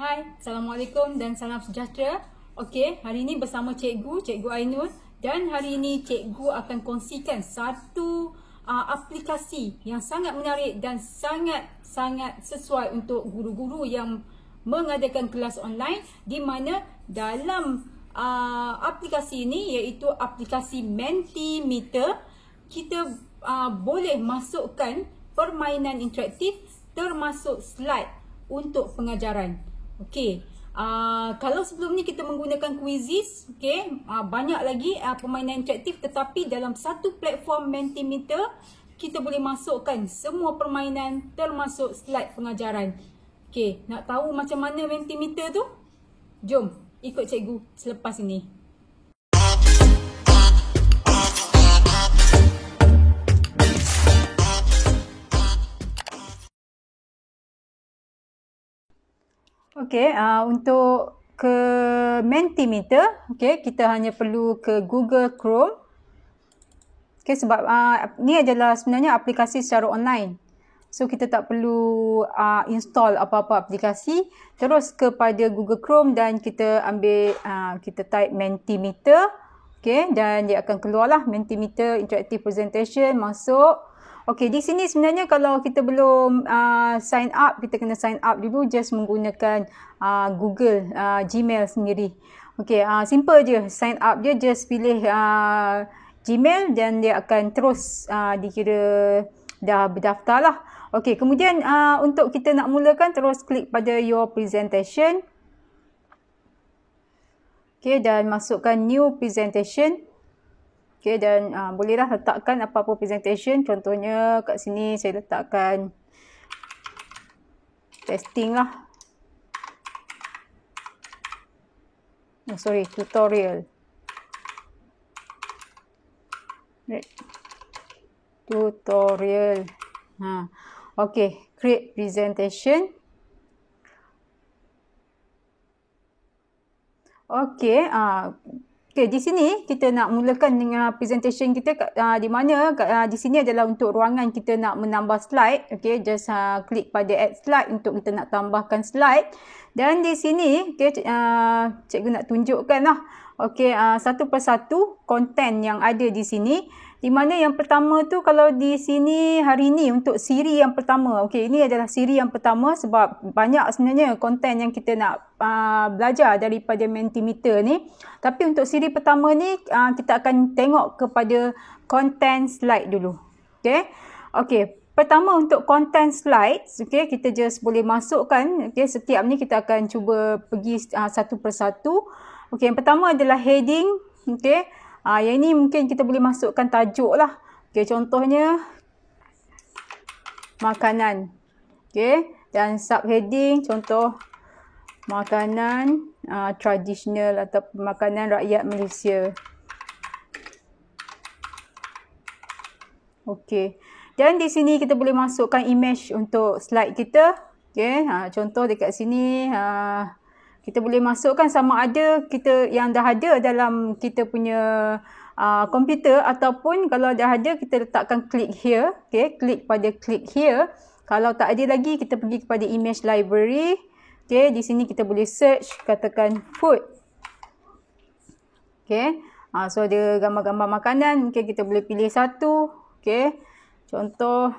Hai, Assalamualaikum dan salam sejahtera. Okey, hari ini bersama Cikgu Ainul, dan hari ini Cikgu akan kongsikan satu aplikasi yang sangat menarik dan sangat sesuai untuk guru-guru yang mengadakan kelas online, di mana dalam aplikasi ini iaitu aplikasi Mentimeter, kita boleh masukkan permainan interaktif termasuk slide untuk pengajaran. Okey, kalau sebelum ni kita menggunakan Quizizz, okey, banyak lagi permainan interaktif, tetapi dalam satu platform Mentimeter kita boleh masukkan semua permainan termasuk slide pengajaran. Okey, nak tahu macam mana Mentimeter tu? Jom ikut cikgu selepas ini. Okey, untuk ke Mentimeter, okey, kita hanya perlu ke Google Chrome. Okey, sebab ni adalah sebenarnya aplikasi secara online. So kita tak perlu install apa-apa aplikasi. Terus kepada Google Chrome dan kita ambil kita type Mentimeter. Okey, dan dia akan keluarlah Mentimeter Interactive Presentation, masuk. Okey, di sini sebenarnya kalau kita belum sign up, kita kena sign up dulu just menggunakan Google Gmail sendiri. Okey, simple je sign up, dia just pilih Gmail dan dia akan terus dikira dah berdaftar lah. Okey, kemudian untuk kita nak mulakan, terus klik pada your presentation. Okey, dan masukkan new presentation. Okay, dan bolehlah letakkan apa-apa presentation. Contohnya kat sini saya letakkan testing lah. Tutorial. Tutorial. Okay, create presentation. Okay, okay, di sini kita nak mulakan dengan presentation kita, di mana di sini adalah untuk ruangan kita nak menambah slide. Okay, just klik pada add slide untuk kita nak tambahkan slide. Dan di sini, okay, cikgu nak tunjukkan lah. Okay, satu persatu konten yang ada di sini. Di mana yang pertama tu, kalau di sini hari ni untuk siri yang pertama. Okay, ini adalah siri yang pertama sebab banyak sebenarnya konten yang kita nak belajar daripada Mentimeter ni. Tapi untuk siri pertama ni, kita akan tengok kepada konten slide dulu. Okay, okay. Pertama untuk konten slides, okay, kita just boleh masukkan. Okay, setiap ni kita akan cuba pergi satu persatu. Okay, yang pertama adalah heading. Okay. Yang ini mungkin kita boleh masukkan tajuk lah. Okay, contohnya makanan. Okay, dan subheading contoh makanan tradisional atau makanan rakyat Malaysia. Okay, dan di sini kita boleh masukkan image untuk slide kita. Okay, contoh dekat sini kita boleh masukkan sama ada kita yang dah ada dalam kita punya komputer, ataupun kalau dah ada kita letakkan click here. Okay, klik pada click here. Kalau tak ada lagi, kita pergi kepada image library. Okay, di sini kita boleh search, katakan food. Okay, so ada gambar-gambar makanan, mungkin kita boleh pilih satu. Okay, contoh.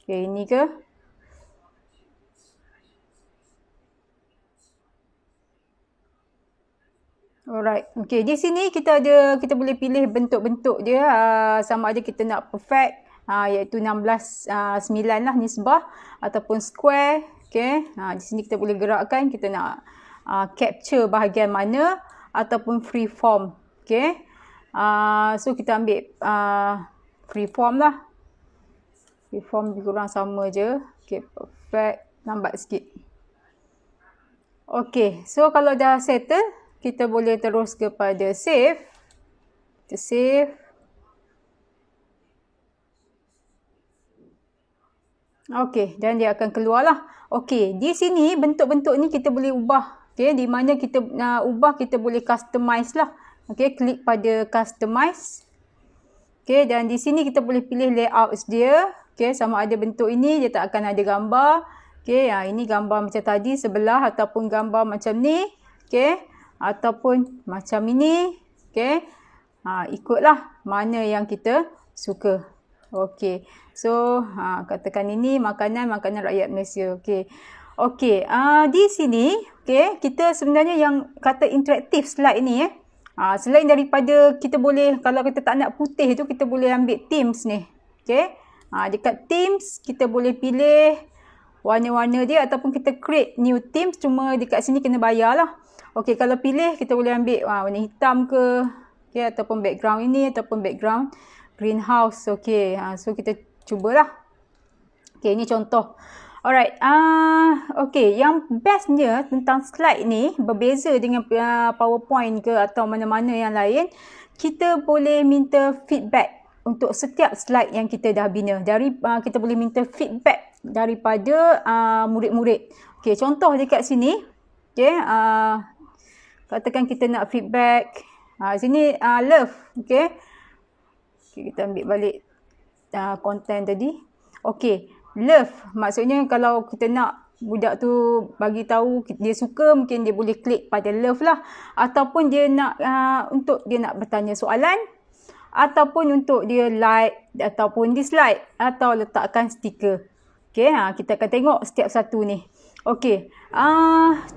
Okay, ini ke? Alright, okay, di sini kita boleh pilih bentuk-bentuk dia, sama ada kita nak perfect, iaitu 16:9 lah nisbah, ataupun square. Okay, di sini kita boleh gerakkan, kita nak capture bahagian mana, ataupun free form. Okay, so kita ambil free form lah. Free form lebih kurang sama je. Okay, perfect, lambat sikit. Okay, so kalau dah settle, kita boleh terus kepada save. Kita save. Okey, dan dia akan keluarlah. Okey, di sini bentuk-bentuk ni kita boleh ubah. Okey, di mana kita ubah, kita boleh customize lah. Okey, klik pada customize. Okey, dan di sini kita boleh pilih layout dia. Okey, sama ada bentuk ini dia tak akan ada gambar. Okey, ini gambar macam tadi sebelah ataupun gambar macam ni. Okey, ataupun macam ini. Okey. Ikutlah mana yang kita suka. Okey. So, katakan ini makanan rakyat Malaysia. Okey. Okey, di sini, okey, kita sebenarnya yang kata interaktif slide ni selain daripada kita boleh, kalau kita tak nak putih tu, kita boleh ambil themes ni. Okey. Dekat themes kita boleh pilih warna-warna dia ataupun kita create new themes, cuma dekat sini kena bayar lah. Okey, kalau pilih kita boleh ambil warna hitam ke, okey, ataupun background ini ataupun background greenhouse. Okey, so kita cubalah. Okey, ini contoh. Alright, okey, yang bestnya tentang slide ni berbeza dengan PowerPoint ke atau mana-mana yang lain, kita boleh minta feedback untuk setiap slide yang kita dah bina. Kita boleh minta feedback daripada murid-murid. Okey, contoh dekat sini. Okey, katakan kita nak feedback. Sini love. Okey. Okay, kita ambil balik konten tadi. Okey, love. Maksudnya kalau kita nak budak tu bagi tahu dia suka, mungkin dia boleh klik pada love lah. Ataupun dia nak untuk dia nak bertanya soalan, ataupun untuk dia like ataupun dislike, atau letakkan stiker. Okey, kita akan tengok setiap satu ni. Okey,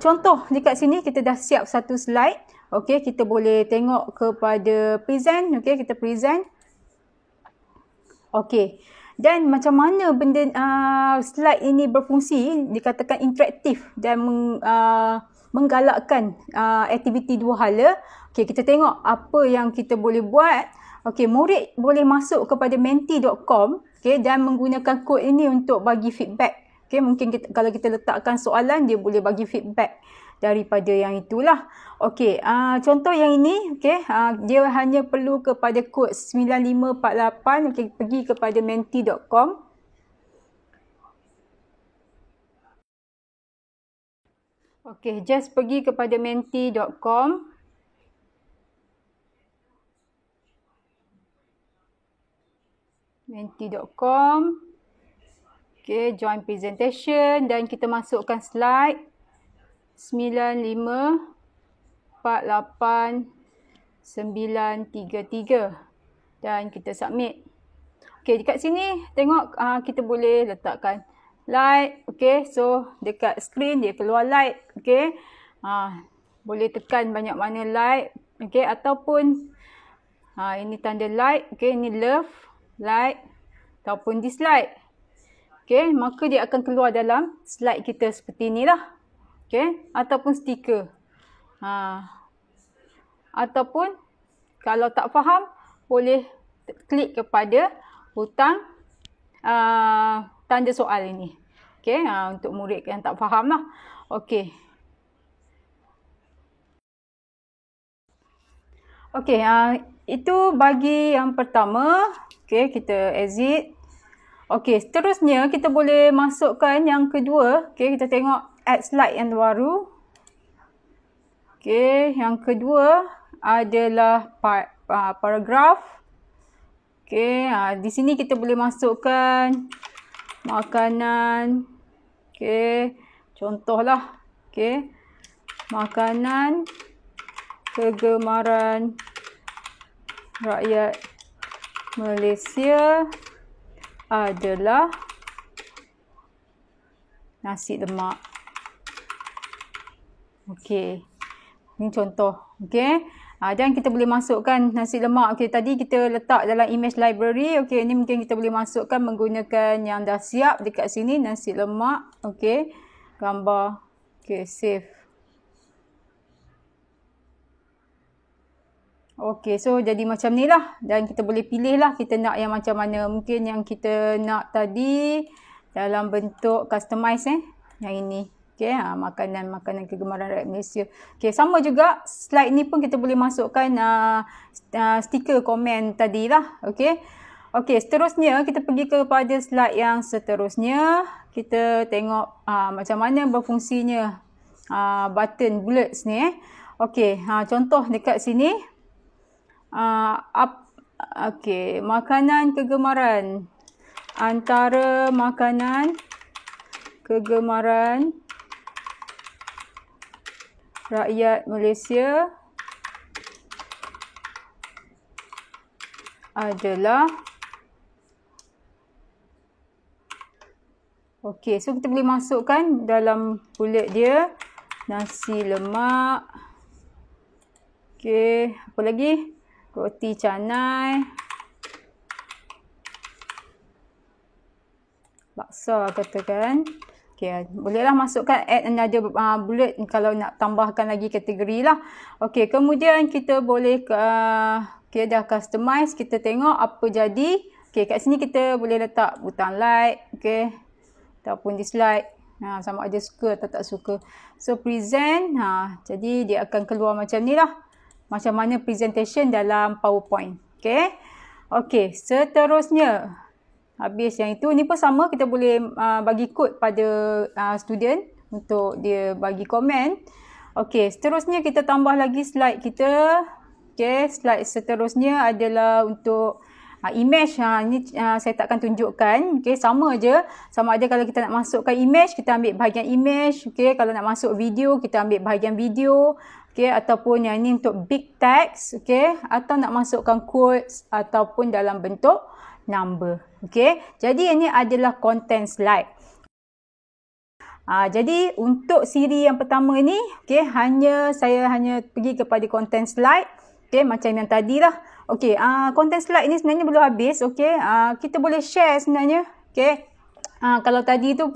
contoh dekat sini kita dah siap satu slide. Okey, kita boleh tengok kepada present. Okey, kita present. Okey, dan macam mana benda slide ini berfungsi, dikatakan interaktif dan menggalakkan aktiviti dua hala. Okey, kita tengok apa yang kita boleh buat. Okey, murid boleh masuk kepada menti.com, okey, dan menggunakan kod ini untuk bagi feedback. Okey, mungkin kalau kita letakkan soalan, dia boleh bagi feedback daripada yang itulah. Okey, contoh yang ini, okey, dia hanya perlu kepada kod 9548. Okey, pergi kepada menti.com. Okey, just pergi kepada menti.com. Menti.com. Okey, join presentation dan kita masukkan slide 9548933 dan kita submit. Okey, dekat sini tengok kita boleh letakkan like. Okey, so dekat screen dia keluar like. Okey, boleh tekan banyak mana like. Okey, ataupun ini tanda like. Okey, ini love, like ataupun dislike. Okey, maka dia akan keluar dalam slide kita seperti inilah. Okey, ataupun stiker. Ataupun kalau tak faham, boleh klik kepada butang tanda soal ini. Okey, untuk murid yang tak faham lah. Okey. Okey, itu bagi yang pertama. Okey, kita exit. Okey, seterusnya kita boleh masukkan yang kedua. Okey, kita tengok add slide yang baru. Okey, yang kedua adalah paragraf. Okey, di sini kita boleh masukkan makanan. Okey, contohlah. Okey, makanan kegemaran rakyat Malaysia adalah nasi lemak. Okey, ini contoh. Okey, dan kita boleh masukkan nasi lemak. Okey, tadi kita letak dalam image library. Okey, ini mungkin kita boleh masukkan menggunakan yang dah siap dekat sini, nasi lemak. Okey, gambar. Okey, save. Okey, so jadi macam ni lah. Dan kita boleh pilih lah kita nak yang macam mana. Mungkin yang kita nak tadi dalam bentuk customize yang ini. Okey, makanan kegemaran rakyat Malaysia. Okey, sama juga slide ni pun kita boleh masukkan stiker komen tadi lah. Okey. Okey, seterusnya kita pergi kepada slide yang seterusnya. Kita tengok macam mana berfungsinya button bullets ni. Okey, contoh dekat sini. Okey, makanan kegemaran. Antara makanan kegemaran rakyat Malaysia adalah okey, so kita boleh masukkan dalam bullet dia nasi lemak. Okey, apa lagi? Roti canai. Laksa katakan. Okey, bolehlah masukkan add another bullet kalau nak tambahkan lagi kategori lah. Okey, kemudian kita boleh okey, dah customize, kita tengok apa jadi. Okey, kat sini kita boleh letak butang like, okey, ataupun dislike. Sama ada suka atau tak suka. So present, jadi dia akan keluar macam ni lah. Macam mana presentation dalam PowerPoint. Okey. Okey, seterusnya. Habis yang itu, ni pun sama, kita boleh bagi kod pada student untuk dia bagi komen. Okey, seterusnya kita tambah lagi slide kita. Okey, slide seterusnya adalah untuk image. Ini saya tak akan tunjukkan. Okey, sama je. Sama ada kalau kita nak masukkan image, kita ambil bahagian image. Okey, kalau nak masuk video, kita ambil bahagian video. Okey, ataupun yang ini untuk big text. Okey, atau nak masukkan quotes ataupun dalam bentuk number. Okey, jadi ini adalah content slide. Jadi untuk siri yang pertama ni, okey, saya hanya pergi kepada content slide. Okey, macam yang tadi lah. Okey, content slide ni sebenarnya belum habis. Okey, kita boleh share sebenarnya. Okey, kalau tadi tu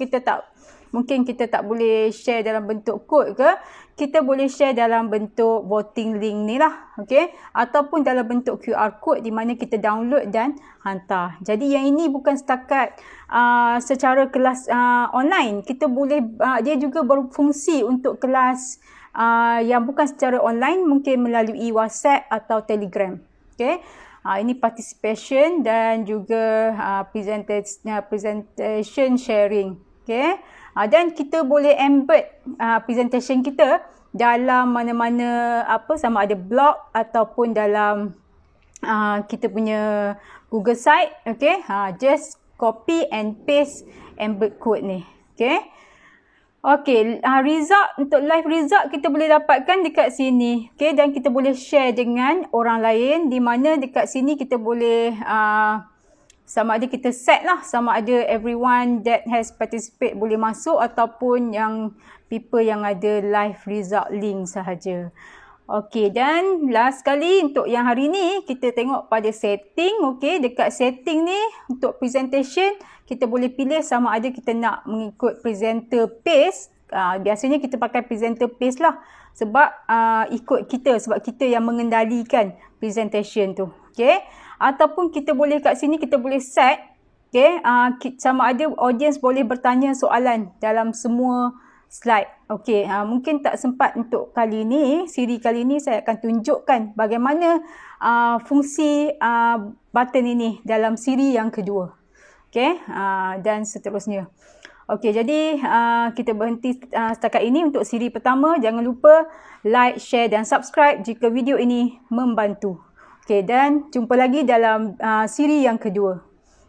mungkin kita tak boleh share dalam bentuk kod ke, kita boleh share dalam bentuk voting link ni lah. Okey, ataupun dalam bentuk QR code di mana kita download dan hantar. Jadi yang ini bukan setakat secara kelas online. Kita boleh, dia juga berfungsi untuk kelas yang bukan secara online, mungkin melalui WhatsApp atau Telegram. Okey, ini participation dan juga presentation sharing. Okey, dan kita boleh embed presentation kita dalam mana-mana sama ada blog ataupun dalam kita punya Google site. Okey, just copy and paste embed code ni. Okey. Okey, result, untuk live result kita boleh dapatkan dekat sini. Okey, dan kita boleh share dengan orang lain, di mana dekat sini kita boleh sama ada kita set lah, sama ada everyone that has participate boleh masuk ataupun yang people yang ada live result link sahaja. Okey, dan last sekali untuk yang hari ni kita tengok pada setting. Okey, dekat setting ni untuk presentation kita boleh pilih sama ada kita nak mengikut presenter pace. Biasanya kita pakai presenter pace lah sebab ikut kita, sebab kita yang mengendalikan presentation tu. Okey, ataupun kita boleh kat sini kita boleh set, okey, sama ada audience boleh bertanya soalan dalam semua slide. Okey, mungkin tak sempat untuk kali ni, siri kali ni saya akan tunjukkan bagaimana fungsi button ini dalam siri yang kedua. Okey, dan seterusnya. Okey, jadi kita berhenti setakat ini untuk siri pertama. Jangan lupa like, share dan subscribe jika video ini membantu. Okey, dan jumpa lagi dalam siri yang kedua.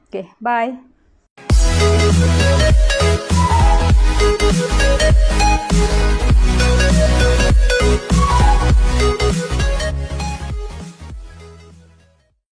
Okey, bye.